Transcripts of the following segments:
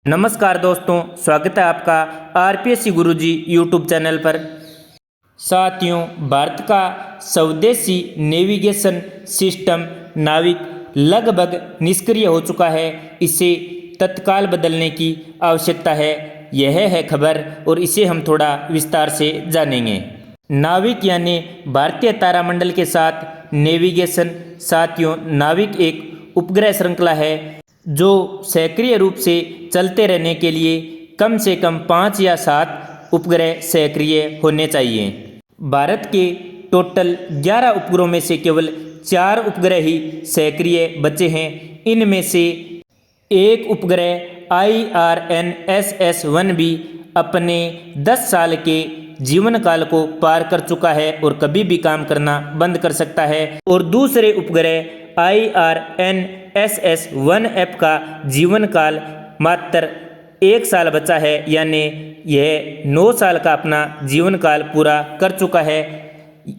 नमस्कार दोस्तों, स्वागत है आपका आरपीएससी गुरुजी यूट्यूब चैनल पर। साथियों, भारत का स्वदेशी नेविगेशन सिस्टम नाविक लगभग निष्क्रिय हो चुका है। इसे तत्काल बदलने की आवश्यकता है। यह है खबर और इसे हम थोड़ा विस्तार से जानेंगे। नाविक यानी भारतीय तारामंडल के साथ नेविगेशन। साथियों, नाविक एक उपग्रह श्रृंखला है जो सक्रिय रूप से चलते रहने के लिए कम से कम 5 या 7 उपग्रह सक्रिय होने चाहिए। भारत के टोटल 11 उपग्रहों में से केवल 4 उपग्रह ही सक्रिय बचे हैं। इनमें से एक उपग्रह IRNSS-1 भी अपने 10 साल के जीवन काल को पार कर चुका है और कभी भी काम करना बंद कर सकता है। और दूसरे उपग्रह IRNSS-1F का जीवन काल मात्र 1 साल बचा है, यानी यह 9 साल का अपना जीवन काल पूरा कर चुका है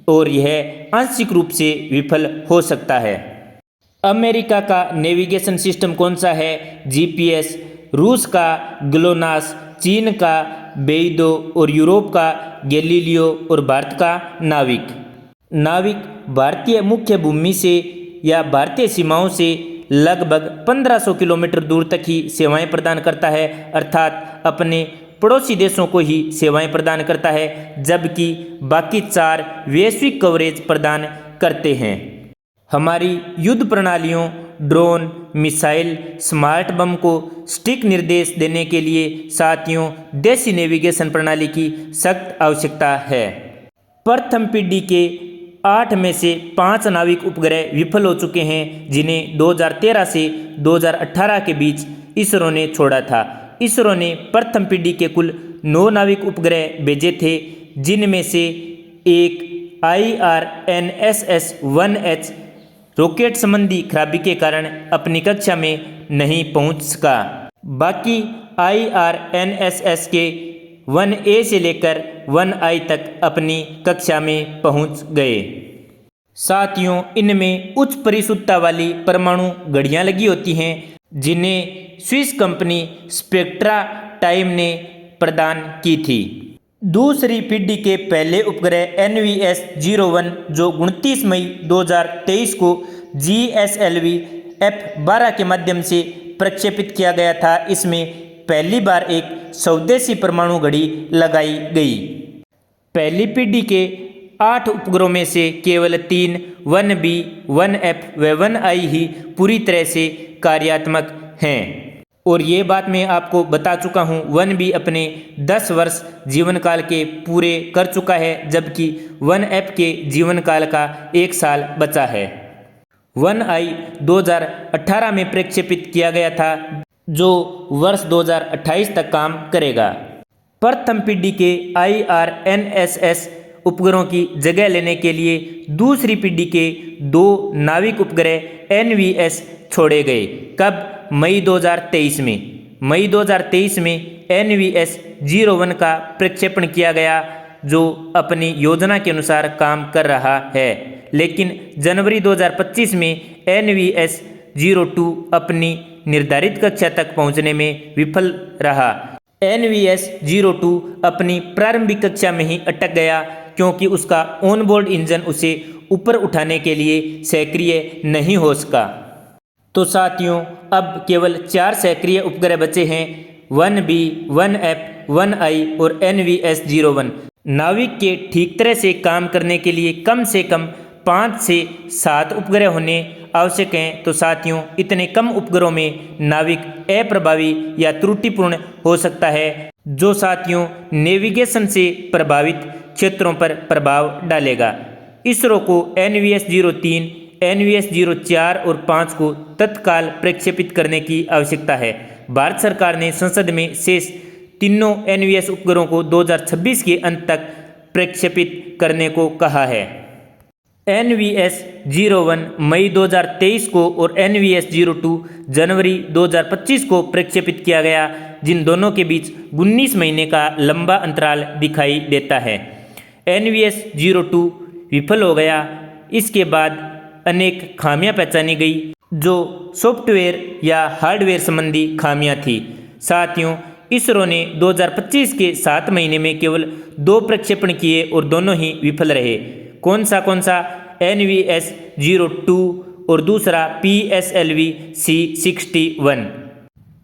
और यह आंशिक रूप से विफल हो सकता है। अमेरिका का नेविगेशन सिस्टम कौन सा है? GPS, रूस का ग्लोनास, चीन का बेइदो और यूरोप का गैलीलियो और भारत का नाविक। नाविक भारतीय मुख्य भूमि से या भारतीय सीमाओं से लगभग 1500 किलोमीटर दूर तक ही सेवाएं प्रदान करता है, अर्थात अपने पड़ोसी देशों को ही सेवाएं प्रदान करता है, जबकि बाकी 4 वैश्विक कवरेज प्रदान करते हैं। हमारी युद्ध प्रणालियों, ड्रोन, मिसाइल, स्मार्ट बम को सटीक निर्देश देने के लिए साथियों देशी नेविगेशन प्रणाली की सख्त आवश्यकता है। प्रथम पीढ़ी के 8 में से 5 नाविक उपग्रह विफल हो चुके हैं, जिन्हें 2013 से 2018 के बीच इसरो ने छोड़ा था। इसरो ने प्रथम पीढ़ी के कुल 9 नाविक उपग्रह भेजे थे, जिनमें से एक IRNSS-1H रॉकेट संबंधी खराबी के कारण अपनी कक्षा में नहीं पहुंच सका। बाकी IRNSS के 1A से लेकर 1I तक अपनी कक्षा में पहुंच गए। साथियों, इनमें उच्च परिशुद्धता वाली परमाणु घड़ियां लगी होती हैं, जिन्हें स्विस कंपनी स्पेक्ट्रा टाइम ने प्रदान की थी। दूसरी पीढ़ी के पहले उपग्रह NVS-01 जो 29 मई 2023 को GSLV F12 के माध्यम से प्रक्षेपित किया गया था, इसमें पहली बार एक स्वदेशी परमाणु घड़ी लगाई गई। पहली पीढ़ी के 8 उपग्रहों में से केवल 3 1B, 1F व 1I ही पूरी तरह से कार्यात्मक हैं। और ये बात मैं आपको बता चुका हूँ, 1B अपने 10 वर्ष जीवन काल के पूरे कर चुका है, जबकि 1F के जीवन काल का 1 साल बचा है। 1I 2018 में प्रक्षेपित किया गया था, जो वर्ष 2028 तक काम करेगा। प्रथम पीढ़ी के IRNSS उपग्रहों की जगह लेने के लिए दूसरी पीढ़ी के 2 नाविक उपग्रह NVS छोड़े गए। कब? मई 2023 में। मई 2023 में NVS-01 का प्रक्षेपण किया गया, जो अपनी योजना के अनुसार काम कर रहा है, लेकिन जनवरी 2025 में NVS-02 अपनी निर्धारित कक्षा तक पहुंचने में विफल रहा। NVS-02 अपनी प्रारंभिक कक्षा में ही अटक गया, क्योंकि उसका ऑनबोर्ड इंजन उसे ऊपर उठाने के लिए सक्रिय नहीं हो सका। तो साथियों, अब केवल 4 सक्रिय उपग्रह बचे हैं, 1B, 1F, 1I और NVS-01। नाविक के ठीक तरह से काम करने के लिए कम से कम 5 से 7 उपग्रह होने आवश्यक हैं। तो साथियों, इतने कम उपग्रहों में नाविक अप्रभावी या त्रुटिपूर्ण हो सकता है, जो साथियों नेविगेशन से प्रभावित क्षेत्रों पर प्रभाव डालेगा। इसरो को NVS-03, NVS-04 और 5 को तत्काल प्रक्षेपित करने की आवश्यकता है। भारत सरकार ने संसद में शेष तीनों NVS उपग्रहों को 2026 के अंत तक प्रक्षेपित करने को कहा है। NVS-01 मई 2023 को और NVS-02 जनवरी 2025 को प्रक्षेपित किया गया, जिन दोनों के बीच 19 महीने का लंबा अंतराल दिखाई देता है। NVS-02 विफल हो गया। इसके बाद अनेक खामियां पहचानी गई, जो सॉफ्टवेयर या हार्डवेयर संबंधी खामियां थी। साथियों, इसरो ने 2025 के 7 महीने में केवल 2 प्रक्षेपण किए और दोनों ही विफल रहे। कौन सा? NVS-02 और दूसरा PSLV-C61।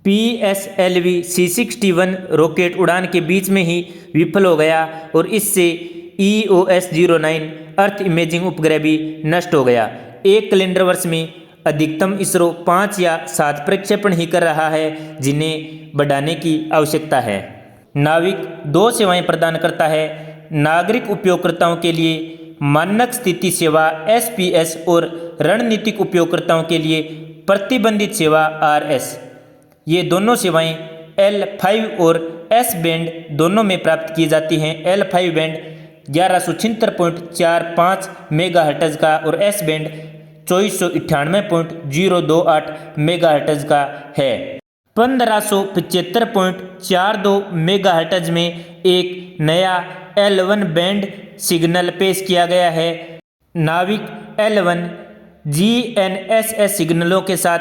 PSLV-C61 रॉकेट उड़ान के बीच में ही विफल हो गया और इससे EOS-09 अर्थ इमेजिंग उपग्रह भी नष्ट हो गया। एक कैलेंडर वर्ष में अधिकतम इसरो 5 या 7 प्रक्षेपण ही कर रहा है, जिन्हें बढ़ाने की आवश्यकता है। नाविक 2 सेवाएं प्रदान करता है, नागरिक उपयोगकर्ताओं के लिए मानक स्थिति सेवा SPS और रणनीतिक उपयोगकर्ताओं के लिए प्रतिबंधित सेवा RS। ये दोनों सेवाएं L5 और S बैंड दोनों में प्राप्त की जाती हैं। L5 बैंड 1176.45 मेगाहर्ट्ज का और S बैंड 2498.028 मेगाहर्ट्ज का है। 1575.42 मेगाहर्ट्ज में एक नया L1 बैंड सिग्नल पेश किया गया है। नाविक L1 GNSS सिग्नलों के साथ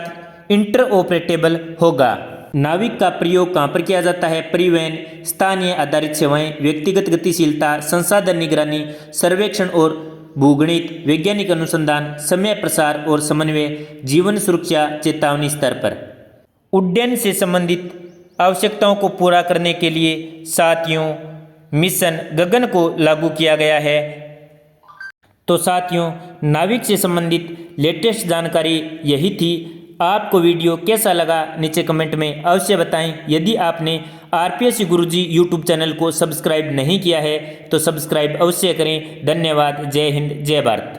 इंटरऑपरेटेबल होगा। नाविक का प्रयोग कहाँ पर किया जाता है? परिवहन, स्थानीय आधारित सेवाएं, व्यक्तिगत गतिशीलता, संसाधन निगरानी, सर्वेक्षण और भूगणित, वैज्ञानिक अनुसंधान, समय प्रसार और समन्वय, जीवन सुरक्षा चेतावनी स्तर पर। उड्डयन से संबंधित आवश्यकताओं को पूरा करने के लिए साथियों मिशन गगन को लागू किया गया है। तो साथियों, नाविक से संबंधित लेटेस्ट जानकारी यही थी। आपको वीडियो कैसा लगा नीचे कमेंट में अवश्य बताएं। यदि आपने RPSC गुरुजी यूट्यूब चैनल को सब्सक्राइब नहीं किया है तो सब्सक्राइब अवश्य करें। धन्यवाद। जय हिंद, जय भारत।